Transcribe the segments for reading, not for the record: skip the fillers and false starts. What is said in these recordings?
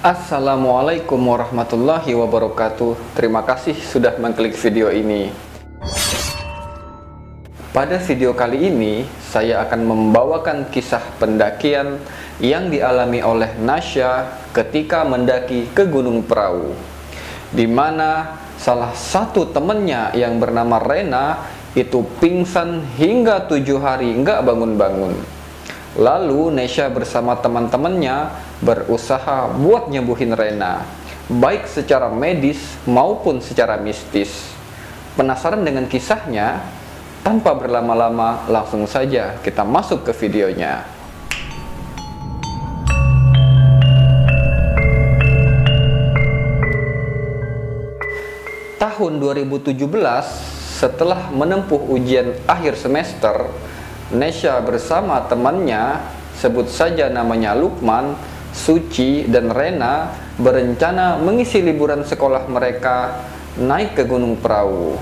Assalamualaikum warahmatullahi wabarakatuh. Terima kasih sudah mengklik video ini. Pada video kali ini, saya akan membawakan kisah pendakian yang dialami oleh Nasya ketika mendaki ke Gunung Prau, di mana salah satu temannya yang bernama Rena itu pingsan hingga 7 hari nggak bangun-bangun. Lalu Nasya bersama teman-temannya berusaha buat nyembuhin Rena, baik secara medis maupun secara mistis. Penasaran dengan kisahnya? Tanpa berlama-lama, langsung saja kita masuk ke videonya. Tahun 2017, setelah menempuh ujian akhir semester, Nasya bersama temannya, sebut saja namanya Lukman, Suci, dan Rena, berencana mengisi liburan sekolah mereka naik ke Gunung Prau.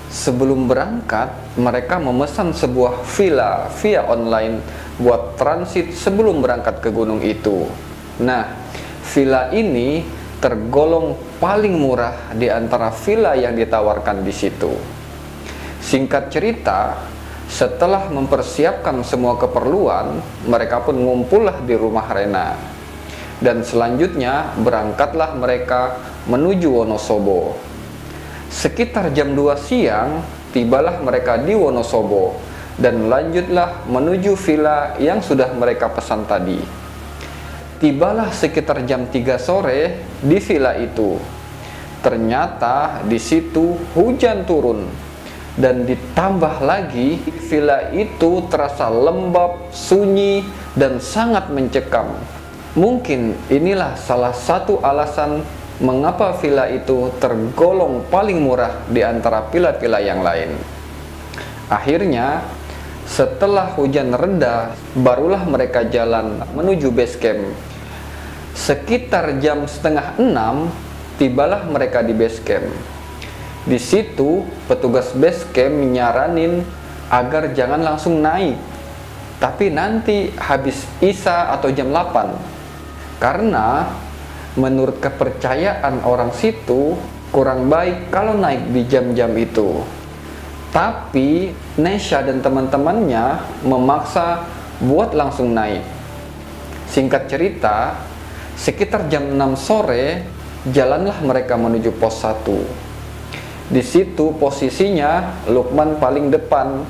Sebelum berangkat, mereka memesan sebuah villa via online buat transit sebelum berangkat ke gunung itu. Nah, villa ini tergolong paling murah di antara villa yang ditawarkan di situ. Singkat cerita, setelah mempersiapkan semua keperluan, mereka pun ngumpullah di rumah Rena. Dan selanjutnya berangkatlah mereka menuju Wonosobo. Sekitar jam 2 siang, tibalah mereka di Wonosobo dan lanjutlah menuju villa yang sudah mereka pesan tadi. Tibalah sekitar jam 3 sore di villa itu. Ternyata di situ hujan turun. Dan ditambah lagi, villa itu terasa lembab, sunyi, dan sangat mencekam. Mungkin inilah salah satu alasan mengapa villa itu tergolong paling murah di antara villa-villa yang lain. Akhirnya, setelah hujan reda, barulah mereka jalan menuju base camp. Sekitar jam setengah 6, tibalah mereka di base camp. Di situ, petugas base camp nyaranin agar jangan langsung naik, tapi nanti habis Isya atau jam 8. Karena menurut kepercayaan orang situ, kurang baik kalau naik di jam-jam itu. Tapi Nasya dan teman-temannya memaksa buat langsung naik. Singkat cerita, sekitar jam 6 sore, jalanlah mereka menuju pos 1. Di situ posisinya Lukman paling depan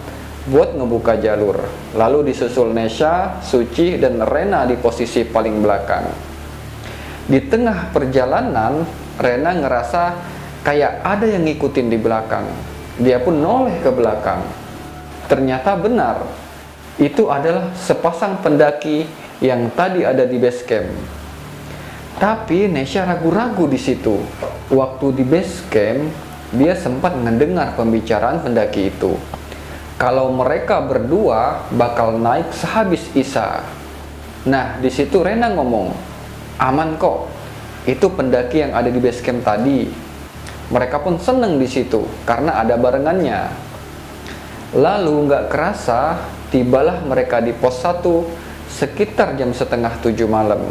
buat ngebuka jalur. Lalu disusul Nasya, Suci, dan Rena di posisi paling belakang. Di tengah perjalanan, Rena ngerasa kayak ada yang ngikutin di belakang. Dia pun noleh ke belakang. Ternyata benar, itu adalah sepasang pendaki yang tadi ada di base camp. Tapi Nasya ragu-ragu di situ. Waktu di base camp, dia sempat mendengar pembicaraan pendaki itu. Kalau mereka berdua bakal naik sehabis Isya. Nah, di situ Rena ngomong, "Aman kok. Itu pendaki yang ada di base camp tadi." Mereka pun seneng di situ karena ada barengannya. Lalu nggak kerasa, tibalah mereka di pos 1 sekitar jam setengah 7 malam.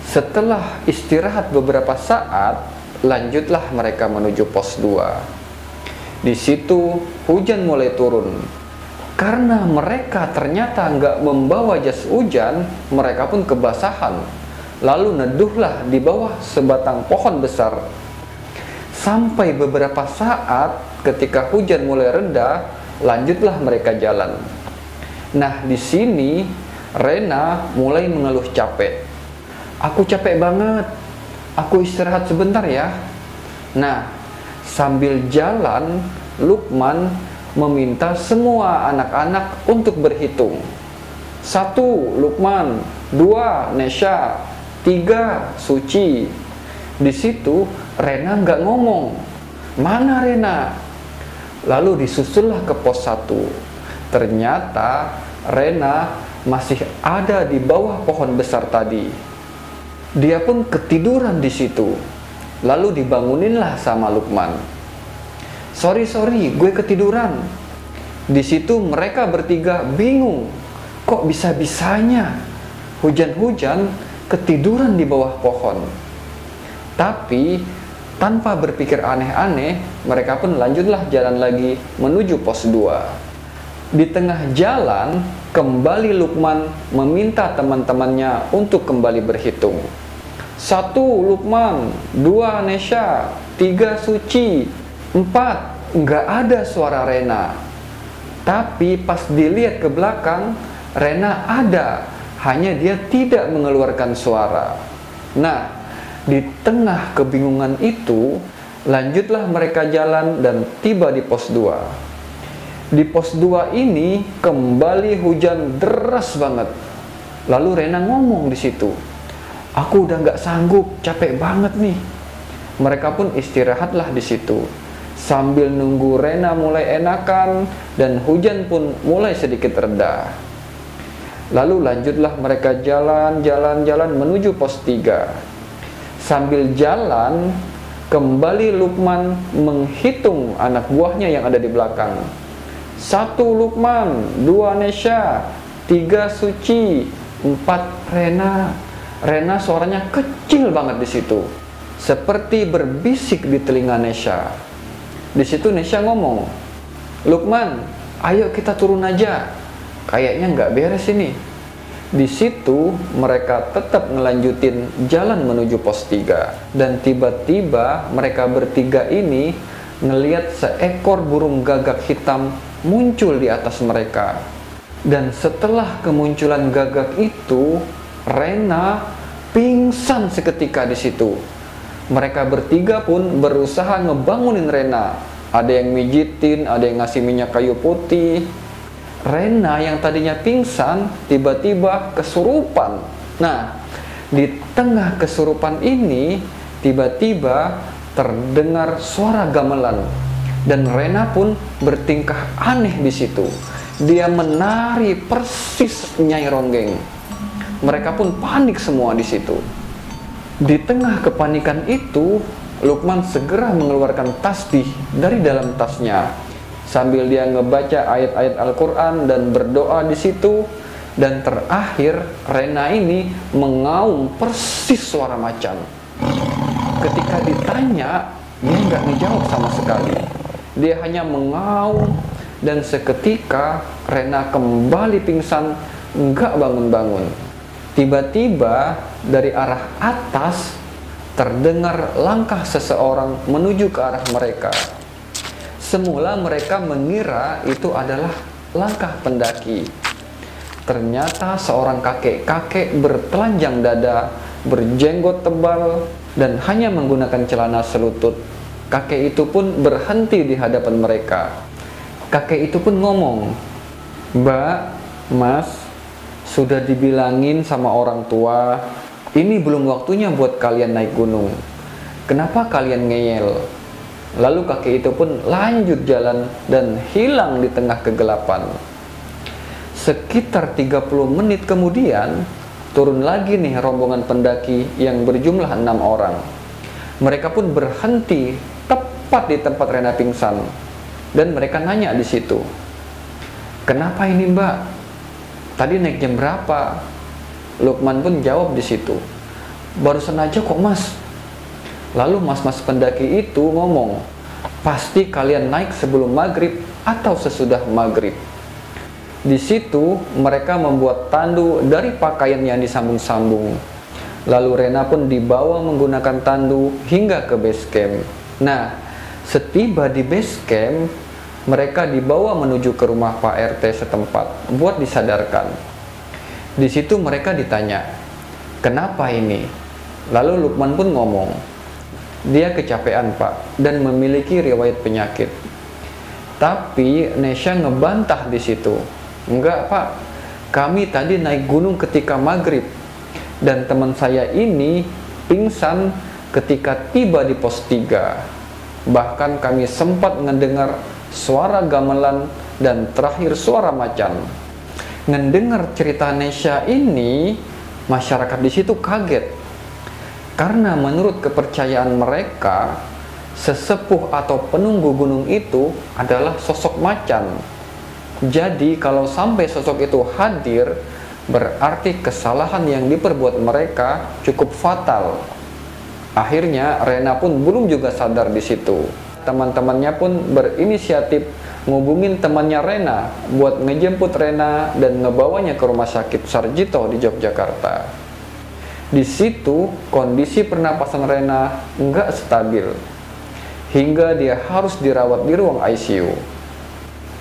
Setelah istirahat beberapa saat, lanjutlah mereka menuju pos 2. Di situ hujan mulai turun. Karena mereka ternyata nggak membawa jas hujan, mereka pun kebasahan. Lalu neduhlah di bawah sebatang pohon besar. Sampai beberapa saat ketika hujan mulai reda, lanjutlah mereka jalan. Nah, di sini Rena mulai mengeluh capek. "Aku capek banget. Aku istirahat sebentar ya." Nah, sambil jalan, Lukman meminta semua anak-anak untuk berhitung. 1 Lukman, 2 Nasya, 3 Suci. Di situ Rena nggak ngomong. "Mana Rena?" Lalu disusullah ke pos 1. Ternyata Rena masih ada di bawah pohon besar tadi. Dia pun ketiduran di situ. Lalu dibanguninlah sama Lukman. Sorry, gue ketiduran." Di situ mereka bertiga bingung. Kok bisa-bisanya hujan-hujan ketiduran di bawah pohon. Tapi tanpa berpikir aneh-aneh, mereka pun lanjutlah jalan lagi menuju pos 2. Di tengah jalan, kembali Luqman meminta teman-temannya untuk kembali berhitung. 1 Luqman, 2 Nesya, 3 Suci, 4 nggak ada suara Rena. Tapi pas dilihat ke belakang, Rena ada, hanya dia tidak mengeluarkan suara. Nah, di tengah kebingungan itu, lanjutlah mereka jalan dan tiba di pos 2. Di pos 2 ini kembali hujan deras banget. Lalu Rena ngomong di situ, "Aku udah nggak sanggup, capek banget nih." Mereka pun istirahatlah di situ. Sambil nunggu Rena mulai enakan dan hujan pun mulai sedikit reda. Lalu lanjutlah mereka jalan menuju pos 3. Sambil jalan, kembali Luqman menghitung anak buahnya yang ada di belakang. 1 Luqman, 2 Nesya, 3 Suci, 4 Rena. Rena suaranya kecil banget di situ, seperti berbisik di telinga Nesya. Di situ Nesya ngomong, "Luqman, ayo kita turun aja. Kayaknya nggak beres ini." Di situ mereka tetap ngelanjutin jalan menuju pos 3. Dan tiba-tiba mereka bertiga ini ngelihat seekor burung gagak hitam muncul di atas mereka. Dan setelah kemunculan gagak itu, Rena pingsan seketika di situ. Mereka bertiga pun berusaha ngebangunin Rena. Ada yang mijitin, ada yang ngasih minyak kayu putih. Rena yang tadinya pingsan tiba-tiba kesurupan. Nah, di tengah kesurupan ini tiba-tiba terdengar suara gamelan dan Rena pun bertingkah aneh di situ. Dia menari persis Nyai Ronggeng. Mereka pun panik semua di situ. Di tengah kepanikan itu, Luqman segera mengeluarkan tasbih dari dalam tasnya. Sambil dia ngebaca ayat-ayat Al-Quran dan berdoa di situ. Dan terakhir, Rena ini mengaum persis suara macan. Ketika ditanya, dia nggak ngejawab sama sekali. Dia hanya mengaum dan seketika Rena kembali pingsan, nggak bangun-bangun. Tiba-tiba dari arah atas terdengar langkah seseorang menuju ke arah mereka. Semula mereka mengira itu adalah langkah pendaki. Ternyata seorang kakek-kakek bertelanjang dada, berjenggot tebal, dan hanya menggunakan celana selutut. Kakek itu pun berhenti di hadapan mereka. Kakek itu pun ngomong, "Mbak, Mas, sudah dibilangin sama orang tua, ini belum waktunya buat kalian naik gunung. Kenapa kalian ngeyel?" Lalu kakek itu pun lanjut jalan dan hilang di tengah kegelapan. Sekitar 30 menit kemudian, turun lagi nih rombongan pendaki yang berjumlah 6 orang. Mereka pun berhenti tepat di tempat Rena pingsan. Dan mereka nanya di situ, "Kenapa ini, Mbak? Tadi naik jam berapa?" Luqman pun jawab di situ, "Barusan aja kok, Mas." Lalu mas-mas pendaki itu ngomong, "Pasti kalian naik sebelum maghrib atau sesudah maghrib." Di situ mereka membuat tandu dari pakaian yang disambung-sambung. Lalu Rena pun dibawa menggunakan tandu hingga ke base camp. Nah, setiba di base camp, mereka dibawa menuju ke rumah Pak RT setempat buat disadarkan. Di situ mereka ditanya, "Kenapa ini?" Lalu Luqman pun ngomong, "Dia kecapean, Pak, dan memiliki riwayat penyakit." Tapi Nesya ngebantah di situ, "Enggak, Pak, kami tadi naik gunung ketika maghrib, dan teman saya ini pingsan ketika tiba di pos 3. Bahkan kami sempat mendengar suara gamelan dan terakhir suara macan." Ngedengar cerita Nesya ini, masyarakat di situ kaget. Karena menurut kepercayaan mereka, sesepuh atau penunggu gunung itu adalah sosok macan. Jadi kalau sampai sosok itu hadir, berarti kesalahan yang diperbuat mereka cukup fatal. Akhirnya Rena pun belum juga sadar di situ. Teman-temannya pun berinisiatif ngubungin temannya Rena buat ngejemput Rena dan ngebawanya ke rumah sakit Sarjito di Yogyakarta. Di situ kondisi pernapasan Rena nggak stabil hingga dia harus dirawat di ruang ICU.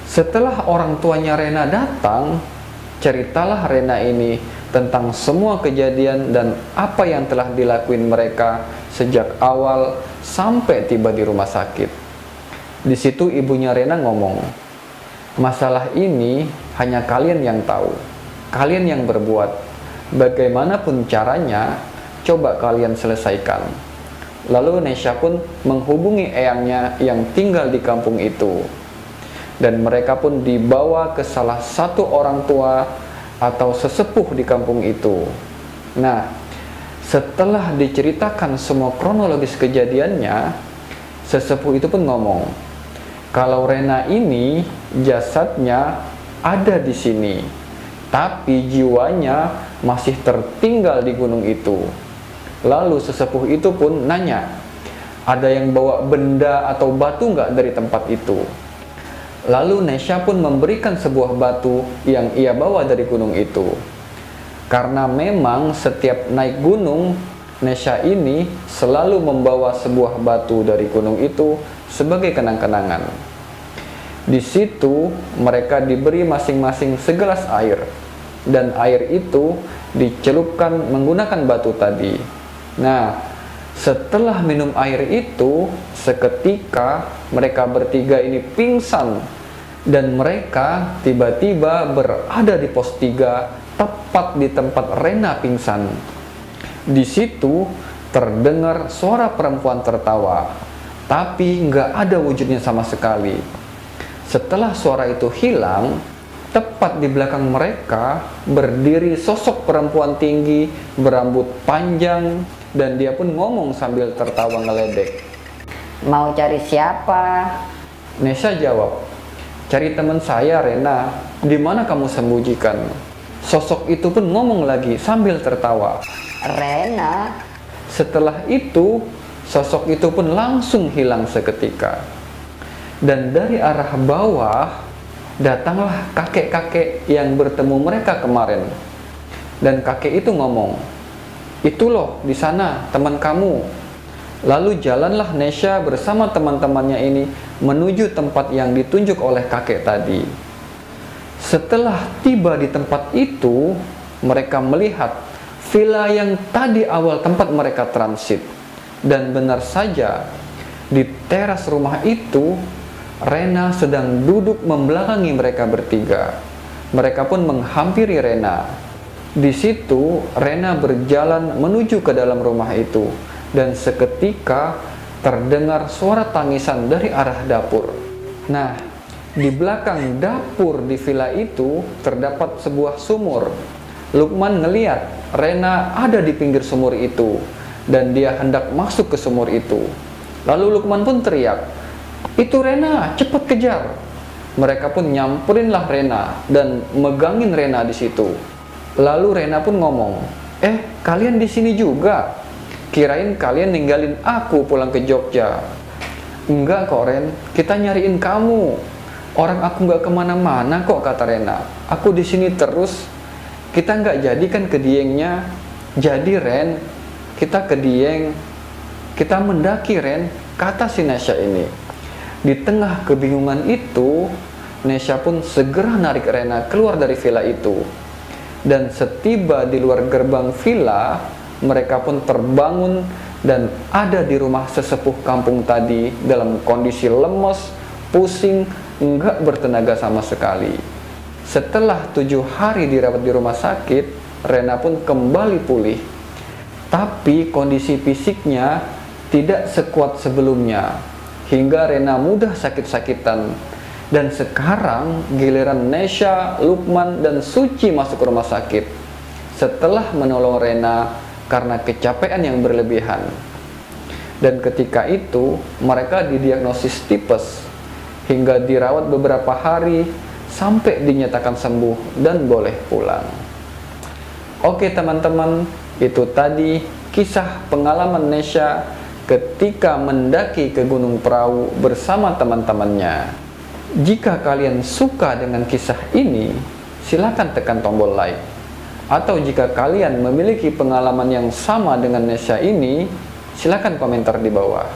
Setelah orang tuanya Rena datang, ceritalah Rena ini tentang semua kejadian dan apa yang telah dilakuin mereka sejak awal sampai tiba di rumah sakit. Di situ ibunya Rena ngomong, masalah ini hanya kalian yang tahu, kalian yang berbuat. Bagaimanapun caranya, coba kalian selesaikan. Lalu Nesha pun menghubungi eyangnya yang tinggal di kampung itu. Dan mereka pun dibawa ke salah satu orang tua atau sesepuh di kampung itu. Nah, setelah diceritakan semua kronologis kejadiannya, sesepuh itu pun ngomong, kalau Rena ini jasadnya ada di sini, tapi jiwanya masih tertinggal di gunung itu. Lalu sesepuh itu pun nanya, ada yang bawa benda atau batu nggak dari tempat itu? Lalu Nesha pun memberikan sebuah batu yang ia bawa dari gunung itu. Karena memang setiap naik gunung, Nesha ini selalu membawa sebuah batu dari gunung itu sebagai kenang-kenangan. Di situ mereka diberi masing-masing segelas air, dan air itu dicelupkan menggunakan batu tadi. Nah, setelah minum air itu, seketika mereka bertiga ini pingsan, dan mereka tiba-tiba berada di pos 3, tepat di tempat Rena pingsan. Di situ terdengar suara perempuan tertawa, tapi nggak ada wujudnya sama sekali. Setelah suara itu hilang, tepat di belakang mereka berdiri sosok perempuan tinggi, berambut panjang, dan dia pun ngomong sambil tertawa ngeledek. Mau cari siapa? Nesha jawab, cari teman saya Rena, di mana kamu sembunyikan? Sosok itu pun ngomong lagi sambil tertawa. Rena. Setelah itu, sosok itu pun langsung hilang seketika. Dan dari arah bawah, datanglah kakek-kakek yang bertemu mereka kemarin. Dan kakek itu ngomong, itu loh di sana teman kamu. Lalu jalanlah Nesha bersama teman-temannya ini menuju tempat yang ditunjuk oleh kakek tadi. Setelah tiba di tempat itu, mereka melihat villa yang tadi awal tempat mereka transit. Dan benar saja, di teras rumah itu, Rena sedang duduk membelakangi mereka bertiga. Mereka pun menghampiri Rena. Di situ, Rena berjalan menuju ke dalam rumah itu. Dan seketika terdengar suara tangisan dari arah dapur. Nah, di belakang dapur di villa itu terdapat sebuah sumur. Lukman ngeliat Rena ada di pinggir sumur itu dan dia hendak masuk ke sumur itu. Lalu Lukman pun teriak, itu Rena, cepet kejar. Mereka pun nyamperinlah Rena dan megangin Rena di situ. Lalu Rena pun ngomong, kalian di sini juga? Kirain kalian ninggalin aku pulang ke Jogja. Enggak kok Ren, kita nyariin kamu. Orang aku nggak kemana-mana kok, kata Rena. Aku di sini terus. Kita nggak jadikan ke Diengnya. Jadi Ren, kita ke Dieng. Kita mendaki Ren, kata si Nesha ini. Di tengah kebingungan itu, Nesha pun segera narik Rena keluar dari villa itu. Dan setiba di luar gerbang villa, mereka pun terbangun dan ada di rumah sesepuh kampung tadi dalam kondisi lemes, pusing, enggak bertenaga sama sekali. Setelah 7 hari dirawat di rumah sakit, Rena pun kembali pulih. Tapi kondisi fisiknya tidak sekuat sebelumnya, hingga Rena mudah sakit-sakitan. Dan sekarang giliran Nesha, Lukman, dan Suci masuk ke rumah sakit setelah menolong Rena karena kecapean yang berlebihan. Dan ketika itu mereka didiagnosis tipes hingga dirawat beberapa hari sampai dinyatakan sembuh dan boleh pulang. Oke teman-teman, itu tadi kisah pengalaman Nesya ketika mendaki ke Gunung Prau bersama teman-temannya. Jika kalian suka dengan kisah ini, silakan tekan tombol like. Atau jika kalian memiliki pengalaman yang sama dengan Nesya ini, silakan komentar di bawah.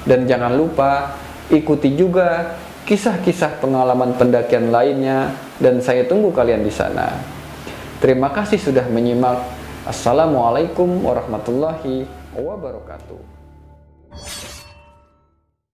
Dan jangan lupa ikuti juga kisah-kisah pengalaman pendakian lainnya, dan saya tunggu kalian di sana. Terima kasih sudah menyimak. Assalamualaikum warahmatullahi wabarakatuh.